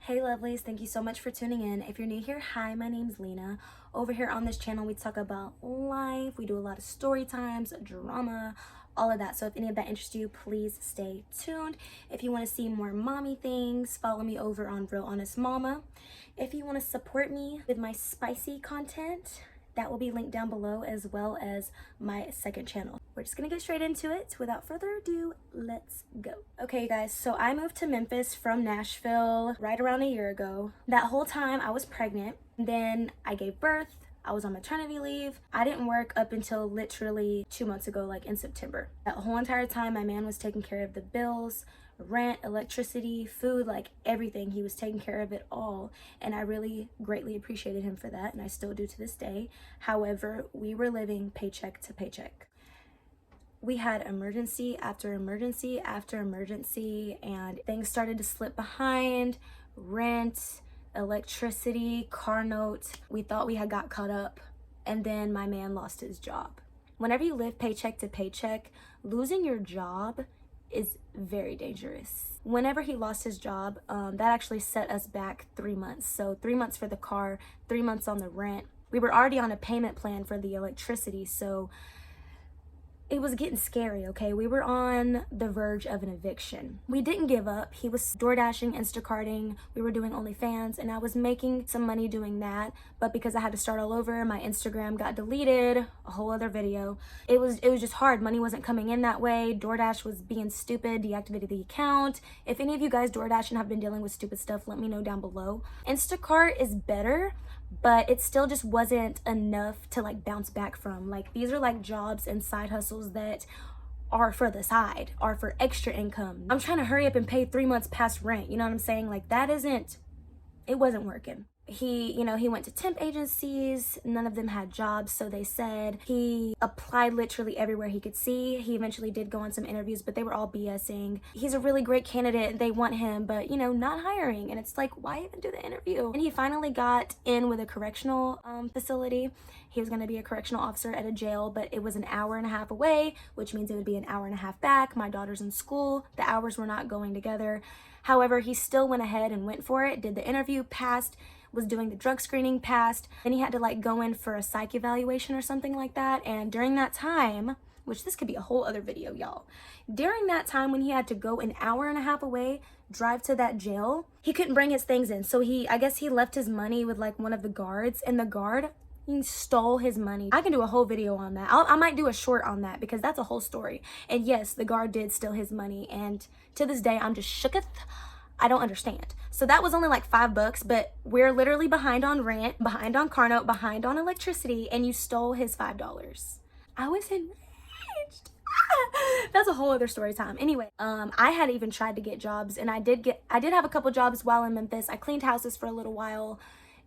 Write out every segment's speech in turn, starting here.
Hey lovelies, thank you so much for tuning in. If you're new here, hi, my name's Lena. Over here on this channel, we talk about life. We do a lot of story times, drama, all of that. So if any of that interests you, please stay tuned. If you want to see more mommy things, follow me over on Real Honest Mama. If you want to support me with my spicy content, that will be linked down below, as well as my second channel. We're just gonna get straight into it. Without further ado, let's go. Okay, you guys, so I moved to Memphis from Nashville right around a year ago. That whole time I was pregnant. Then I gave birth. I was on maternity leave. I didn't work up until literally 2 months ago, like in September. That whole entire time, my man was taking care of the bills, rent, electricity, food, like everything. He was taking care of it all, and I really greatly appreciated him for that, and I still do to this day. However, we were living paycheck to paycheck. We had emergency after emergency after emergency, and things started to slip behind. Rent, electricity, car note. We thought we had got caught up, and then my man lost his job. Whenever you live paycheck to paycheck, losing your job is very dangerous. Whenever he lost his job, that actually set us back 3 months. So 3 months for the car, 3 months on the rent. We were already on a payment plan for the electricity, so it was getting scary, okay? We were on the verge of an eviction. We didn't give up. He was DoorDashing, Instacarting. We were doing OnlyFans, and I was making some money doing that. But because I had to start all over, my Instagram got deleted, a whole other video. It was just hard. Money wasn't coming in that way. DoorDash was being stupid, deactivated the account. If any of you guys DoorDash and have been dealing with stupid stuff, let me know down below. Instacart is better, but it still just wasn't enough to like bounce back from. Like, these are like jobs and side hustles that are for the side, are for extra income. I'm trying to hurry up and pay 3 months past rent, you know what I'm saying? Like, it wasn't working. He went to temp agencies. None of them had jobs, so they said. He applied literally everywhere he could see. He eventually did go on some interviews, but they were all BSing. He's a really great candidate. They want him, but not hiring. And it's like, why even do the interview? And he finally got in with a correctional facility. He was going to be a correctional officer at a jail, but it was an hour and a half away, which means it would be an hour and a half back. My daughter's in school. The hours were not going together. However, he still went ahead and went for it, did the interview, passed, was doing the drug screening, passed. Then he had to like go in for a psych evaluation or something like that. And during that time, which this could be a whole other video, y'all. During that time when he had to go an hour and a half away, drive to that jail, he couldn't bring his things in. So I guess he left his money with like one of the guards, and the guard, he stole his money. I can do a whole video on that. I might do a short on that because that's a whole story. And yes, the guard did steal his money, and to this day, I'm just shooketh. I don't understand. So that was only like $5, but we're literally behind on rent, behind on car note, behind on electricity, and you stole his $5. I was enraged. That's a whole other story time. Anyway, I had even tried to get jobs, and I did have a couple jobs while in Memphis. I cleaned houses for a little while.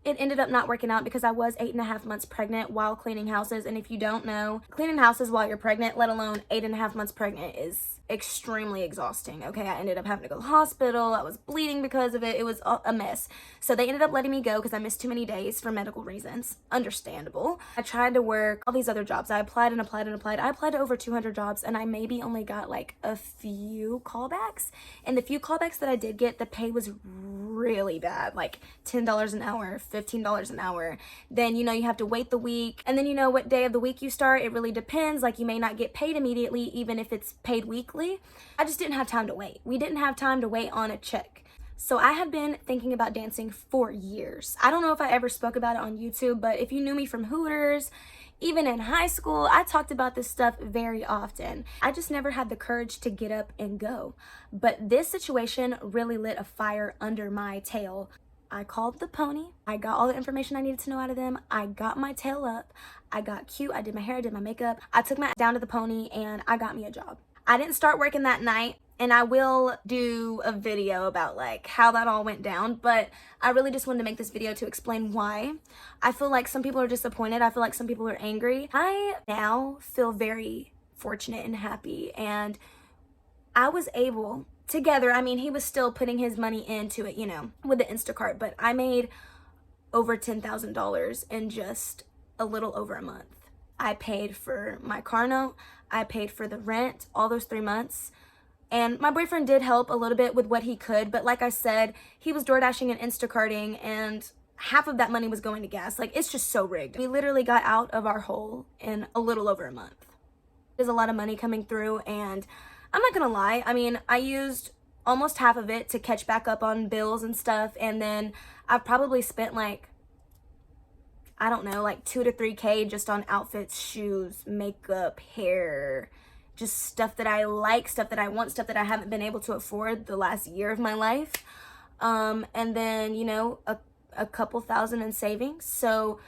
It ended up not working out because I was 8.5 months pregnant while cleaning houses. And if you don't know, cleaning houses while you're pregnant, let alone 8.5 months pregnant, is extremely exhausting. Okay, I ended up having to go to the hospital. I was bleeding because of it. It was a mess. So they ended up letting me go because I missed too many days for medical reasons. Understandable. I tried to work all these other jobs. I applied and applied and applied. I applied to over 200 jobs, and I maybe only got like a few callbacks. And the few callbacks that I did get, the pay was really bad, like $10 an hour, $15 an hour. Then you have to wait the week, and then what day of the week you start, it really depends. Like, you may not get paid immediately, even if it's paid weekly. I just didn't have time to wait. We didn't have time to wait on a check. So I had been thinking about dancing for years. I don't know if I ever spoke about it on YouTube, but if you knew me from Hooters, even in high school, I talked about this stuff very often. I just never had the courage to get up and go. But this situation really lit a fire under my tail. I called the pony. I got all the information I needed to know out of them. I got my tail up. I got cute. I did my hair, I did my makeup. I took my down to the pony, and I got me a job. I didn't start working that night, and I will do a video about like how that all went down, but I really just wanted to make this video to explain why. I feel like some people are disappointed. I feel like some people are angry. I now feel very fortunate and happy, and I was able together. I mean, he was still putting his money into it, with the Instacart, but I made over $10,000 in just a little over a month. I paid for my car note. I paid for the rent all those 3 months. And my boyfriend did help a little bit with what he could, but like I said, he was door dashing and Instacarting, and half of that money was going to gas. Like, it's just so rigged. We literally got out of our hole in a little over a month. There's a lot of money coming through, and I'm not gonna lie, I mean, I used almost half of it to catch back up on bills and stuff, and then I've probably spent like, I don't know, like 2 to 3K just on outfits, shoes, makeup, hair, just stuff that I like, stuff that I want, stuff that I haven't been able to afford the last year of my life. And then, you know, a couple thousand in savings. So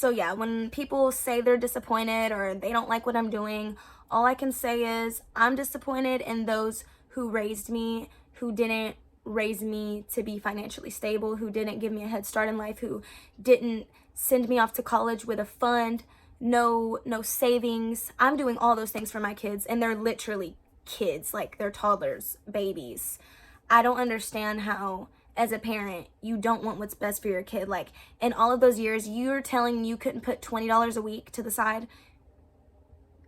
yeah, when people say they're disappointed or they don't like what I'm doing, all I can say is I'm disappointed in those who raised me, who didn't raise me to be financially stable, who didn't give me a head start in life, who didn't send me off to college with a fund, no savings. I'm doing all those things for my kids, and they're literally kids, like they're toddlers, babies. I don't understand how, as a parent, you don't want what's best for your kid. Like, in all of those years, you're telling me you couldn't put $20 a week to the side?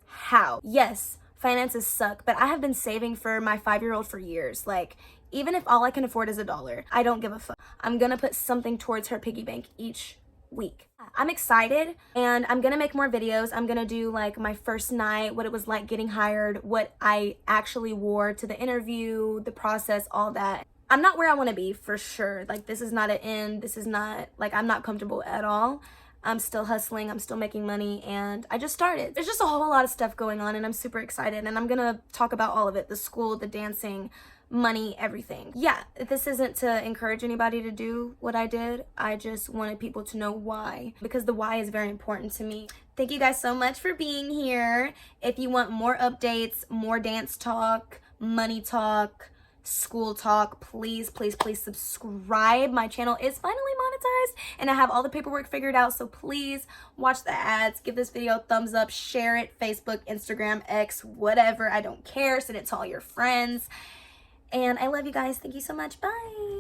How? Yes, finances suck, but I have been saving for my 5-year-old for years. Like, even if all I can afford is $1, I don't give a fuck. I'm gonna put something towards her piggy bank each week. I'm excited, and I'm gonna make more videos. I'm gonna do like my first night, what it was like getting hired, what I actually wore to the interview, the process, all that. I'm not where I want to be, for sure. Like, this is not an end. This is not, like, I'm not comfortable at all. I'm still hustling. I'm still making money, and I just started. There's just a whole lot of stuff going on, and I'm super excited, and I'm gonna talk about all of it: the school, the dancing, money, everything. Yeah, this isn't to encourage anybody to do what I did. I just wanted people to know why, because the why is very important to me. Thank you guys so much for being here. If you want more updates, more dance talk, money talk, school talk, please subscribe. My channel is finally monetized, and I have all the paperwork figured out, so please watch the ads, give this video a thumbs up, share it, Facebook, Instagram, X, whatever, I don't care, send it to all your friends, and I love you guys. Thank you so much. Bye.